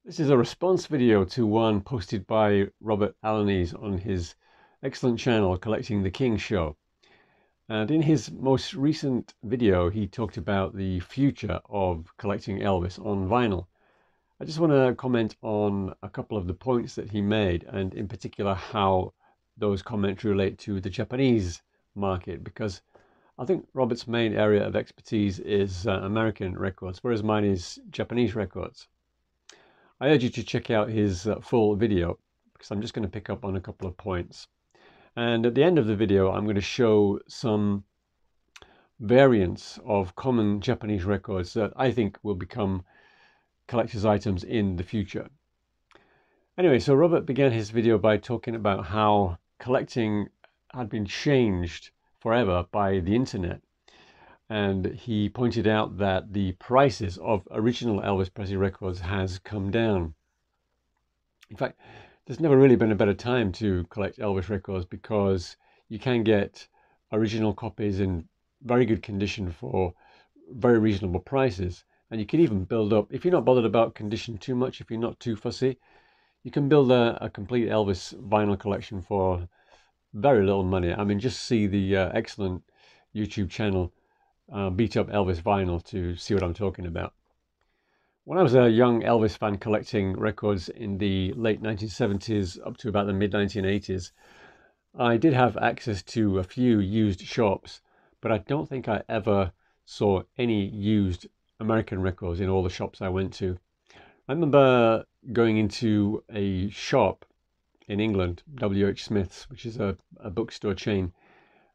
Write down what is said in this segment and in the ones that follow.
This is a response video to one posted by Robert Alanis on his excellent channel, Collecting the King Show. And in his most recent video, he talked about the future of collecting Elvis on vinyl. I just want to comment on a couple of the points that he made, and in particular how those comments relate to the Japanese market, because I think Robert's main area of expertise is American records, whereas mine is Japanese records. I urge you to check out his full video because I'm just going to pick up on a couple of points. And at the end of the video, I'm going to show some variants of common Japanese records that I think will become collector's items in the future. Anyway, so Robert began his video by talking about how collecting had been changed forever by the internet. And he pointed out that the prices of original Elvis Presley records has come down. In fact, there's never really been a better time to collect Elvis records because you can get original copies in very good condition for very reasonable prices. And you can even build up, if you're not bothered about condition too much, if you're not too fussy, you can build a complete Elvis vinyl collection for very little money. I mean, just see the excellent YouTube channel Beat Up Elvis Vinyl to see what I'm talking about. When I was a young Elvis fan collecting records in the late 1970s up to about the mid 1980s, I did have access to a few used shops, but I don't think I ever saw any used American records in all the shops I went to. I remember going into a shop in England, W.H. Smith's, which is a bookstore chain,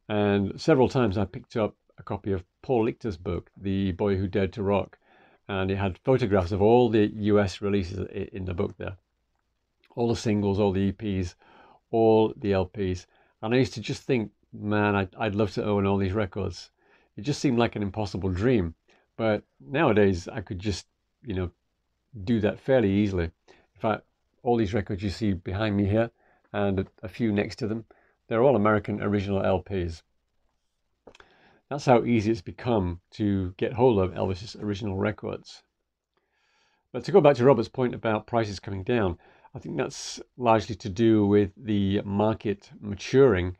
and several times I picked up a copy of Paul Lichter's book, The Boy Who Dared to Rock, and it had photographs of all the US releases in the book there. All the singles, all the EPs, all the LPs. And I used to just think, man, I'd love to own all these records. It just seemed like an impossible dream. But nowadays, I could just, do that fairly easily. In fact, all these records you see behind me here, and a few next to them, they're all American original LPs. That's how easy it's become to get hold of Elvis's original records. But to go back to Robert's point about prices coming down, I think that's largely to do with the market maturing.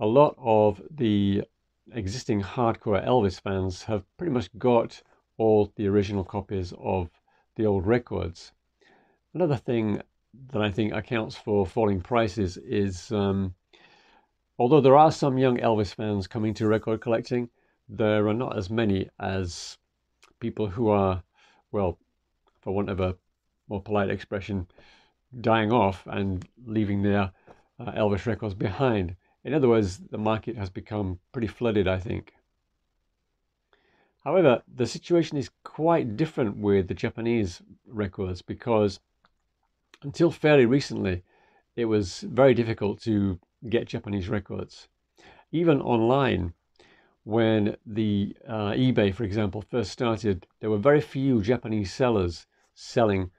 A lot of the existing hardcore Elvis fans have pretty much got all the original copies of the old records. Another thing that I think accounts for falling prices is although there are some young Elvis fans coming to record collecting, there are not as many as people who are, well, for want of a more polite expression, dying off and leaving their Elvis records behind. In other words, the market has become pretty flooded, I think. However, the situation is quite different with the Japanese records because until fairly recently, it was very difficult to get Japanese records. Even online, when the eBay, for example, first started, there were very few Japanese sellers selling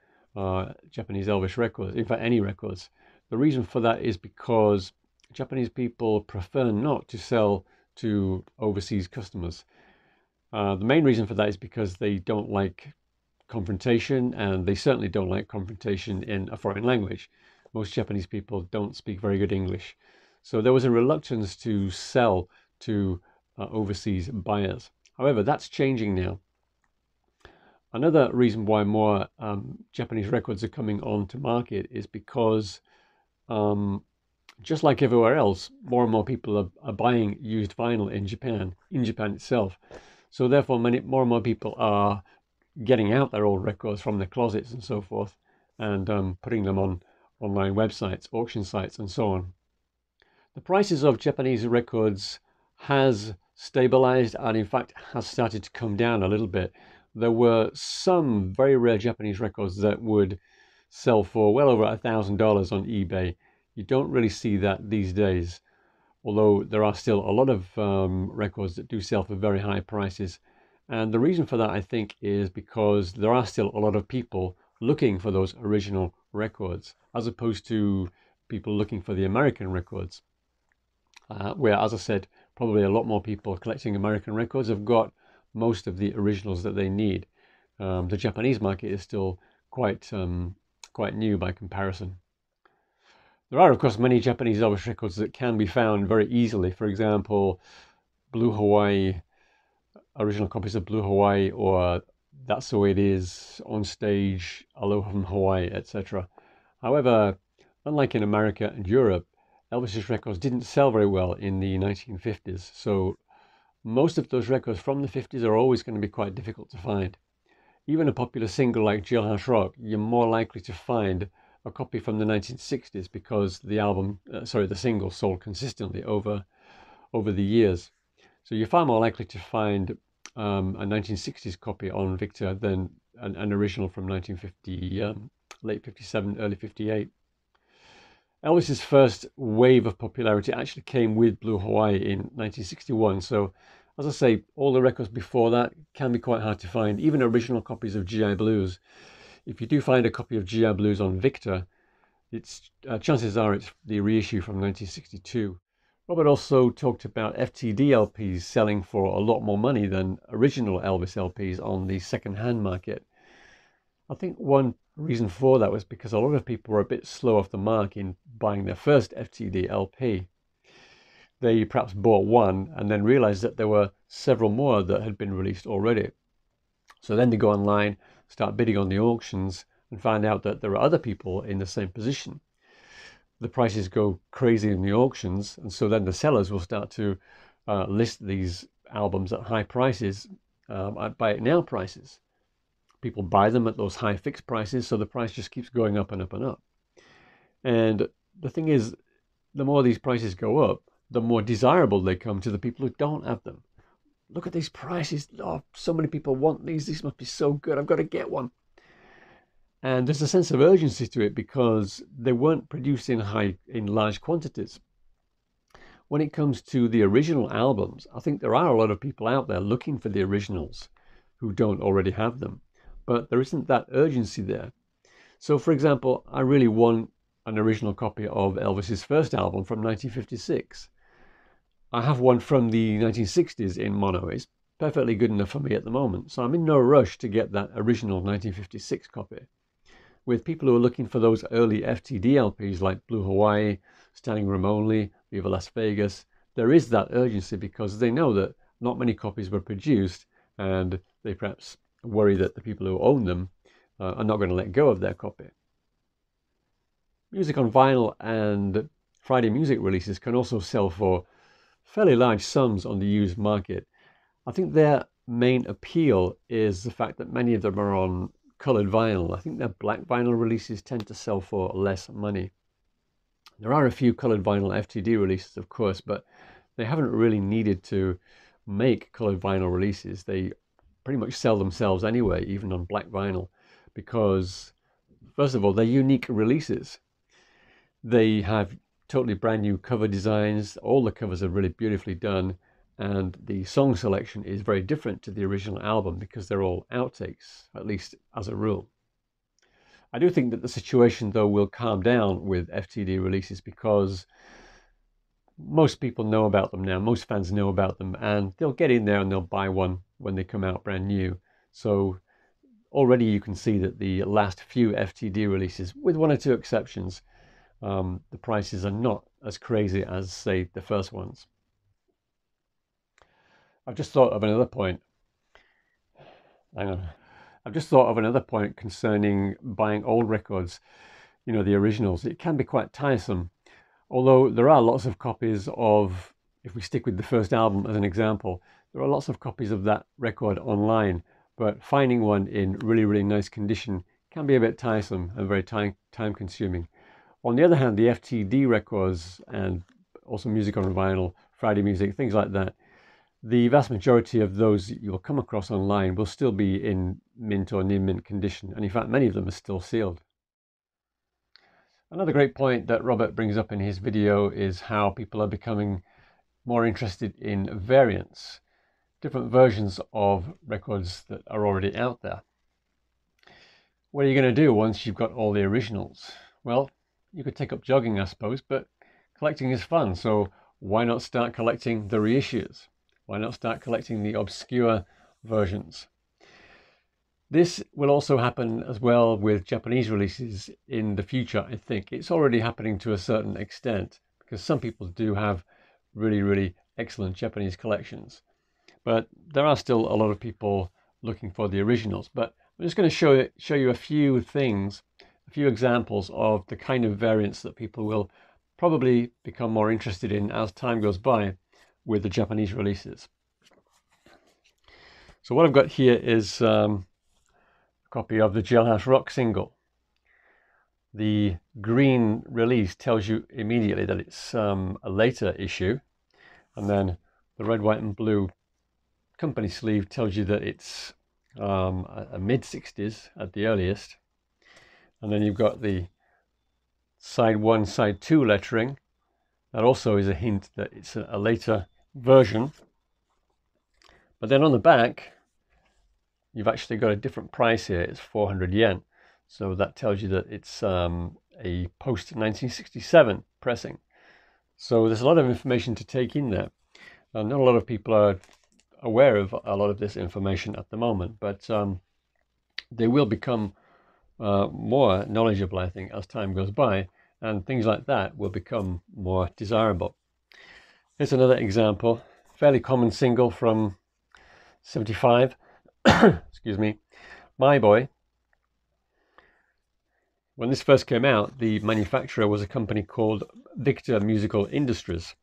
Japanese Elvis records, in fact, any records. The reason for that is because Japanese people prefer not to sell to overseas customers. The main reason for that is because they don't like confrontation, and they certainly don't like confrontation in a foreign language. Most Japanese people don't speak very good English. So there was a reluctance to sell to overseas buyers. However, that's changing now. Another reason why more Japanese records are coming onto market is because just like everywhere else, more and more people are buying used vinyl in Japan itself. So therefore, more and more people are getting out their old records from their closets and so forth, and putting them on online websites, auction sites, and so on. The prices of Japanese records has stabilized and in fact has started to come down a little bit. There were some very rare Japanese records that would sell for well over $1,000 on eBay. You don't really see that these days, although there are still a lot of records that do sell for very high prices. And the reason for that, I think, is because there are still a lot of people looking for those original records, as opposed to people looking for the American records, where, as I said, probably a lot more people collecting American records have got most of the originals that they need. The Japanese market is still quite quite new by comparison. There are, of course, many Japanese Elvis records that can be found very easily. For example, Blue Hawaii, original copies of Blue Hawaii, or That's the Way It Is, On Stage, Aloha from Hawaii, etc. However, unlike in America and Europe, Elvis's records didn't sell very well in the 1950s, so most of those records from the 50s are always going to be quite difficult to find. Even a popular single like Jailhouse Rock, you're more likely to find a copy from the 1960s because the single sold consistently over the years. So you're far more likely to find a 1960s copy on Victor than an original from 1950, late 57, early 58. Elvis's first wave of popularity actually came with Blue Hawaii in 1961. So, as I say, all the records before that can be quite hard to find, even original copies of GI Blues. If you do find a copy of GI Blues on Victor, chances are it's the reissue from 1962. Robert also talked about FTD LPs selling for a lot more money than original Elvis LPs on the second-hand market. I think one reason for that was because a lot of people were a bit slow off the mark in buying their first FTD LP. They perhaps bought one and then realized that there were several more that had been released already. So then they go online, start bidding on the auctions, and find out that there are other people in the same position. The prices go crazy in the auctions, and so then the sellers will start to list these albums at high prices, at buy it now prices. People buy them at those high fixed prices, so the price just keeps going up and up and up. And the thing is, the more these prices go up, the more desirable they come to the people who don't have them. Look at these prices. Oh, so many people want these. These must be so good. I've got to get one. And there's a sense of urgency to it because they weren't produced in large quantities. When it comes to the original albums, I think there are a lot of people out there looking for the originals who don't already have them, but there isn't that urgency there. So, for example, I really want an original copy of Elvis's first album from 1956. I have one from the 1960s in mono. It's perfectly good enough for me at the moment, so I'm in no rush to get that original 1956 copy. With people who are looking for those early FTD LPs like Blue Hawaii, Standing Room Only, Viva Las Vegas, there is that urgency because they know that not many copies were produced and they perhaps worry that the people who own them are not going to let go of their copy. Music on vinyl and Friday music releases can also sell for fairly large sums on the used market. I think their main appeal is the fact that many of them are on colored vinyl. I think their black vinyl releases tend to sell for less money. There are a few colored vinyl FTD releases, of course, but they haven't really needed to make colored vinyl releases. They pretty much sell themselves anyway, even on black vinyl, because first of all, they're unique releases. They have totally brand new cover designs. All the covers are really beautifully done, and the song selection is very different to the original album because they're all outtakes, at least as a rule. I do think that the situation, though, will calm down with FTD releases because most people know about them now. Most fans know about them, and they'll get in there and they'll buy one when they come out brand new. So already you can see that the last few FTD releases, with one or two exceptions, the prices are not as crazy as, say, the first ones. I've just thought of another point. Hang on. I've just thought of another point concerning buying old records, the originals. It can be quite tiresome. Although there are lots of copies of, if we stick with the first album as an example, there are lots of copies of that record online, but finding one in really, really nice condition can be a bit tiresome and very time consuming. On the other hand, the FTD records and also music on vinyl, Friday music, things like that, the vast majority of those you'll come across online will still be in mint or near mint condition, and in fact many of them are still sealed. Another great point that Robert brings up in his video is how people are becoming more interested in variants, different versions of records that are already out there. What are you going to do once you've got all the originals? Well, you could take up jogging, I suppose, but collecting is fun, so why not start collecting the reissues? Why not start collecting the obscure versions? This will also happen as well with Japanese releases in the future, I think. It's already happening to a certain extent because some people do have really, really excellent Japanese collections. But there are still a lot of people looking for the originals. But I'm just going to show you a few things, a few examples of the kind of variants that people will probably become more interested in as time goes by with the Japanese releases. So what I've got here is a copy of the Jailhouse Rock single. The green release tells you immediately that it's a later issue, and then the red, white and blue company sleeve tells you that it's a mid-60s at the earliest. And then you've got the side 1, side 2 lettering. That also is a hint that it's a later version. But then on the back, you've actually got a different price here. It's 400 yen. So that tells you that it's a post-1967 pressing. So there's a lot of information to take in there. Not a lot of people are aware of a lot of this information at the moment, but they will become more knowledgeable, I think, as time goes by, and things like that will become more desirable. Here's another example, fairly common single from 75, excuse me, My Boy. When this first came out, the manufacturer was a company called Victor Musical Industries.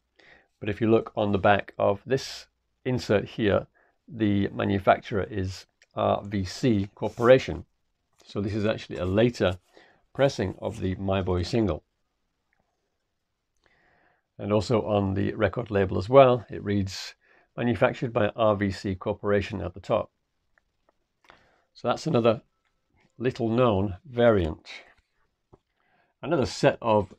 But if you look on the back of this insert here, the manufacturer is RVC Corporation. So this is actually a later pressing of the My Boy single. And also on the record label as well, it reads manufactured by RVC Corporation at the top. So that's another little known variant. Another set of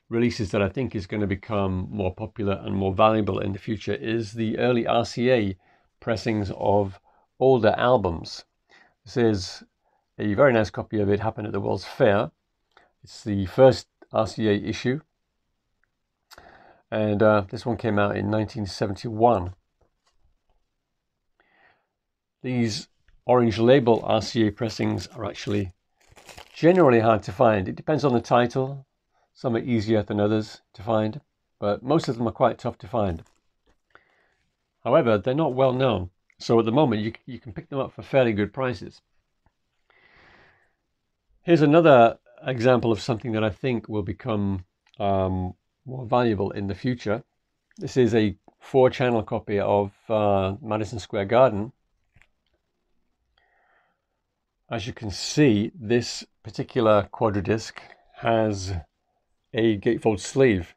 releases that I think is going to become more popular and more valuable in the future is the early RCA pressings of older albums. This is a very nice copy of it, happened at the World's Fair. It's the first RCA issue, and this one came out in 1971. These orange label RCA pressings are actually generally hard to find. It depends on the title. Some are easier than others to find, but most of them are quite tough to find. However, they're not well known, so at the moment you can pick them up for fairly good prices. Here's another example of something that I think will become more valuable in the future. This is a 4-channel copy of Madison Square Garden. As you can see, this particular quadradisc has a gatefold sleeve,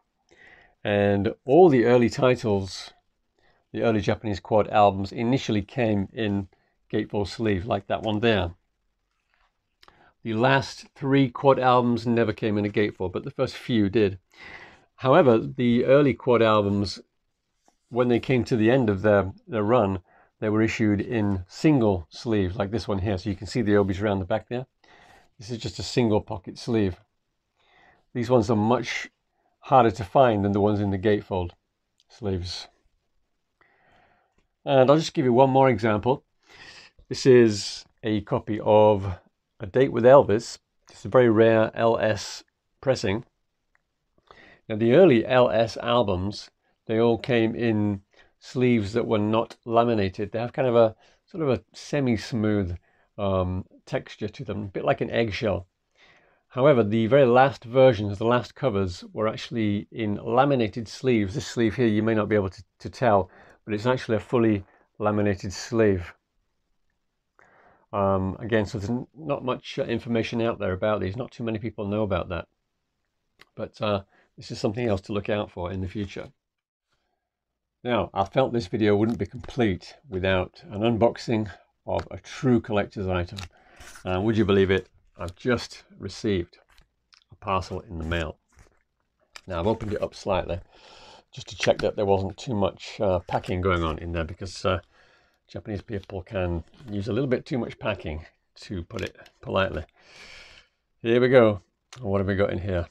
and all the early titles, the early Japanese quad albums, initially came in gatefold sleeve, like that one there. The last 3 quad albums never came in a gatefold, but the first few did. However, the early quad albums, when they came to the end of their run, they were issued in single sleeves, like this one here. So you can see the obies around the back there. This is just a single pocket sleeve. These ones are much harder to find than the ones in the gatefold sleeves. And I'll just give you one more example. This is a copy of A Date with Elvis. It's a very rare LS pressing. Now the early LS albums, they all came in sleeves that were not laminated. They have kind of a sort of a semi-smooth texture to them, a bit like an eggshell. However, the very last versions, the last covers, were actually in laminated sleeves. This sleeve here, you may not be able to tell, but it's actually a fully laminated sleeve. Again, so there's not much information out there about these. Not too many people know about that. But this is something else to look out for in the future. Now, I felt this video wouldn't be complete without an unboxing of a true collector's item. Would you believe it? I've just received a parcel in the mail. Now, I've opened it up slightly just to check that there wasn't too much packing going on in there, because Japanese people can use a little bit too much packing, to put it politely. Here we go. What have we got in here?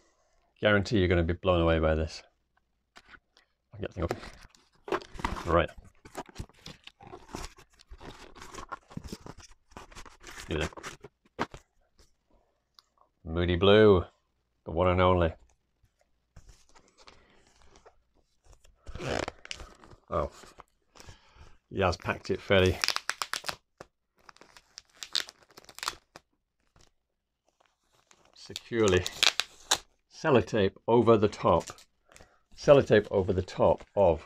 Guarantee you're going to be blown away by this. I'll get the thing open. Right. Look at that. Moody Blue, the one and only. Oh, he has packed it fairly securely. Sellotape over the top. Sellotape over the top of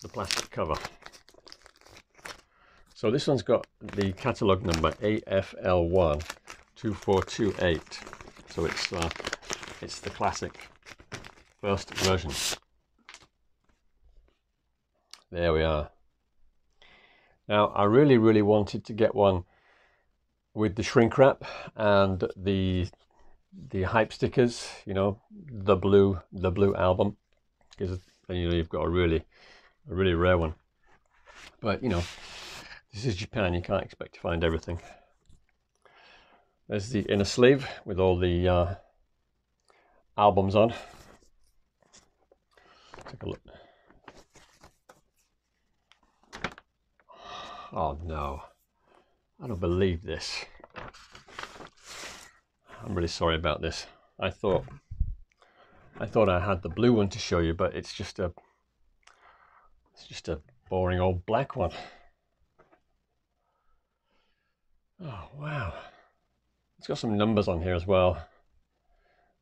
the plastic cover. So this one's got the catalogue number AFL1 2428. So it's the classic first version. There we are. Now I really wanted to get one with the shrink wrap and the hype stickers, you know, the blue album, because you know you've got a really rare one. But you know, this is Japan, you can't expect to find everything. There's the inner sleeve with all the albums on. Take a look. Oh no, I don't believe this. I'm really sorry about this. I thought I had the blue one to show you, but it's just a boring old black one. Oh wow. It's got some numbers on here as well.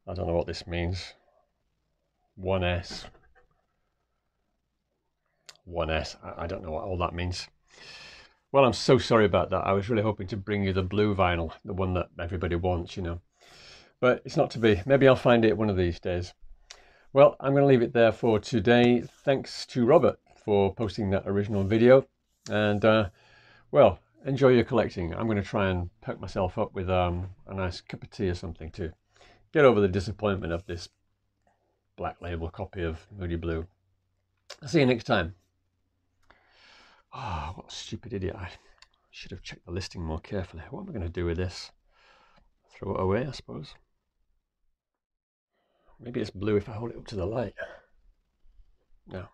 I don't know what this means. 1S. 1S. I don't know what all that means. Well, I'm so sorry about that. I was really hoping to bring you the blue vinyl, the one that everybody wants, you know. But it's not to be. Maybe I'll find it one of these days. Well, I'm going to leave it there for today. Thanks to Robert for posting that original video. And, well, enjoy your collecting. I'm going to try and perk myself up with a nice cup of tea or something to get over the disappointment of this black label copy of Moody Blue. I'll see you next time. Oh, what a stupid idiot. I should have checked the listing more carefully. What am I going to do with this? Throw it away, I suppose. Maybe it's blue if I hold it up to the light. No.